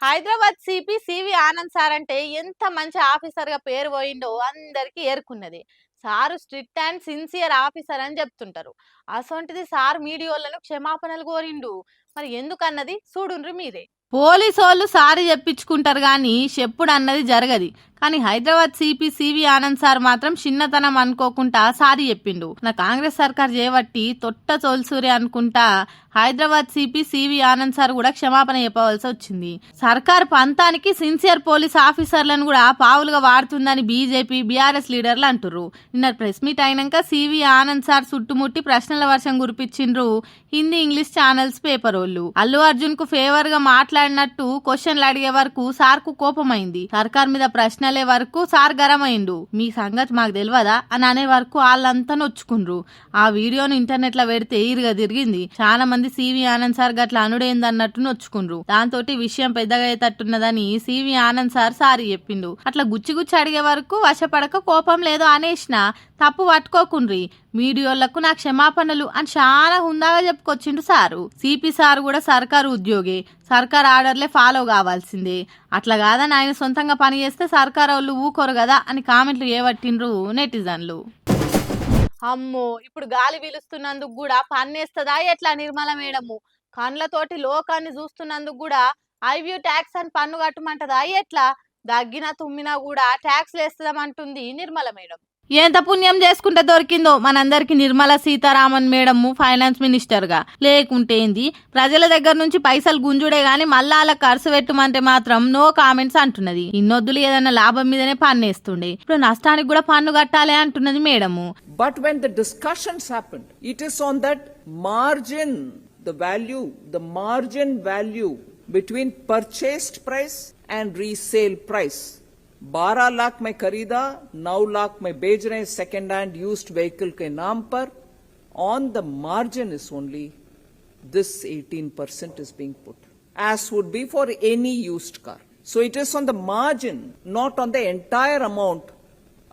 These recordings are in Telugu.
Hyderabad CP CV Anand sir అంటే ఎంత మంచి ఆఫీసర్ గా పేరు పోయిండో అందరికీ ఏరుకున్నది. Sir strict and sincere officer అని చెప్తుంటారు. అసొంటిది సార్ మీడియోలను క్షమాపణలు కోరిండు. మరి ఎందుకన్నది చూడుండ్రి మీరే. పోలీసోళ్ళు సారీ చెప్పించుకుంటారు గాని చెప్పుడు అన్నది జరగది. కానీ Hyderabad CP CV Anand sir మాత్రం చిన్నతనం అనుకోకుండా సారీ చెప్పిండు. నా కాంగ్రెస్ సర్కార్ చేయబట్టి తొట్ట తోల్సూరి అనుకుంటా Hyderabad CP CV Anand sir కూడా క్షమాపణ చెప్పవలసి వచ్చింది. సర్కార్ పంతానికి సిన్సియర్ పోలీస్ ఆఫీసర్లను కూడా పావులుగా వాడుతుందని బీజేపీ బీఆర్ఎస్ లీడర్లు అంటుర్రు. నిన్న ప్రెస్ మీట్ అయినాక సివి ఆనంద్ సార్ చుట్టుముట్టి ప్రశ్నల వర్షం కురిపించిండ్రు హిందీ ఇంగ్లీష్ ఛానల్స్ పేపర్ వాళ్ళు. అల్లు అర్జున్ కు ఫేవర్ గా మాట్లాడినట్టు క్వశ్చన్లు అడిగే వరకు సార్ కు కోపమైంది. సర్కార్ మీద ప్రశ్నలే వరకు సార్ గరమైండు. మీ సంగతి మాకు తెలియదా అని అనే వరకు వాళ్ళంతా నొచ్చుకుండ్రు. ఆ వీడియోను ఇంటర్నెట్ లో పెడితే ఇరుగా తిరిగింది. చాలా మంది సివి ఆనంద్ సార్ గట్ల అనుడైందన్నట్టు నొచ్చుకుండ్రు. దాంతో విషయం పెద్దగా అయ్యేటట్టున్నదని సివి ఆనంద్ సార్ సారీ చెప్పిండు. అట్లా గుచ్చి గుచ్చి అడిగే వరకు వశపడక కోపం లేదో అనేసిన తప్పు పట్టుకోకుండ్రి, మీడియోళ్లకు నా క్షమాపణలు అని చాలా హుందాగా చెప్పుకొచ్చిండు సారు. సిపి సార్ కూడా సర్కారు ఉద్యోగి, సర్కార్ ఆర్డర్లే ఫాలో కావాల్సిందే. అట్లా కాదని ఆయన సొంతంగా పని చేస్తే సర్కార్ వాళ్ళు ఊకోరు కదా అని కామెంట్లు ఏవట్టిండ్రు నెటిజన్లు. అమ్మో, ఇప్పుడు గాలి పీలుస్తున్నందుకు కూడా పన్నేస్తుందా ఎట్లా నిర్మల మేడము? కండ్లతోటి లోకాన్ని చూస్తున్నందుకు కూడా ఐవ్యూ ట్యాక్స్ అని పన్ను కట్టమంటదా ఎట్లా? దగ్గినా తుమ్మినా కూడా ట్యాక్స్ వేస్తుందామంటుంది నిర్మల మేడం. ఎంత పుణ్యం చేసుకుంటే దొరికిందో మనందరికి Nirmala Sitharaman madam finance minister గా. లేకుంటే ఏంది, ప్రజల దగ్గర నుంచి పైసలు గుంజుడే గాని మళ్ళా అలా ఖర్చు పెట్టమంటే మాత్రం నో కామెంట్స్ అంటున్నది. ఇన్నొద్దులు ఏదన్నా లాభం మీదనే పన్నేస్తుండే, ఇప్పుడు నష్టానికి కూడా పన్ను కట్టాలి అంటున్నది madam. But when the discussions happened, it is on that margin, the margin value between purchased price and resale price. 12 lakh में खरीदा, 9 लाख में बेच रहे हैं सेकेंड हैंड यूज्ड व्हीकल के नाम पर. On the margin is only this 18% is being put, as would be for any used car. So it is on the margin, not on the entire amount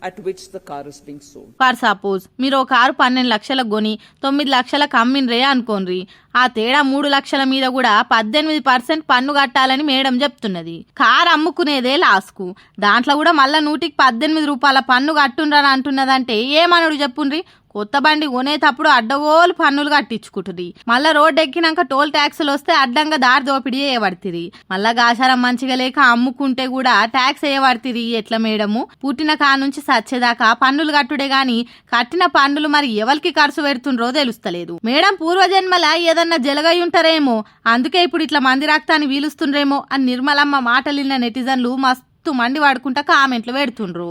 at which the car is being sold. For suppose మీరు ఒక కారు 12 లక్షలకు కొని 9 లక్షలకు అమ్మిన్రే అనుకోండి. ఆ తేడా 3 లక్షల మీద కూడా 18% పన్ను కట్టాలని మేడం చెప్తున్నది. కారు అమ్ముకునేదే లాస్కు, దాంట్లో కూడా మళ్ళా 118 రూపాయల పన్ను కట్టుండ్రని అంటున్నదంటే ఏమనుడు చెప్పుండ్రి. కొత్త బండి కొనేటప్పుడు అడ్డగోలు పన్నులు కట్టించుకుంటుంది, మళ్ళా రోడ్డు ఎక్కినాక టోల్ ట్యాక్సులు వస్తే అడ్డంగా దారి దోపిడీ వేయబడుతుంది. మళ్ళా గాచారం మంచిగా లేక అమ్ముకుంటే కూడా ట్యాక్స్ వేయబడుతుంది. ఎట్లా మేడము? పుట్టిన కా నుంచి సచ్చేదాకా పన్నులు కట్టుడే గాని కట్టిన పన్నులు మరి ఎవరికి ఖర్చు పెడుతుండ్రో తెలుస్తలేదు. మేడం పూర్వజన్మల ఏదన్నా జలగై ఉంటారేమో, అందుకే ఇప్పుడు ఇట్లా మంది రక్తాన్ని వీలుస్తుండ్రేమో అని నిర్మలమ్మ మాటలిన్న నెటిజన్లు మస్తు మండి వాడుకుంటా కామెంట్లు పెడుతుండ్రు.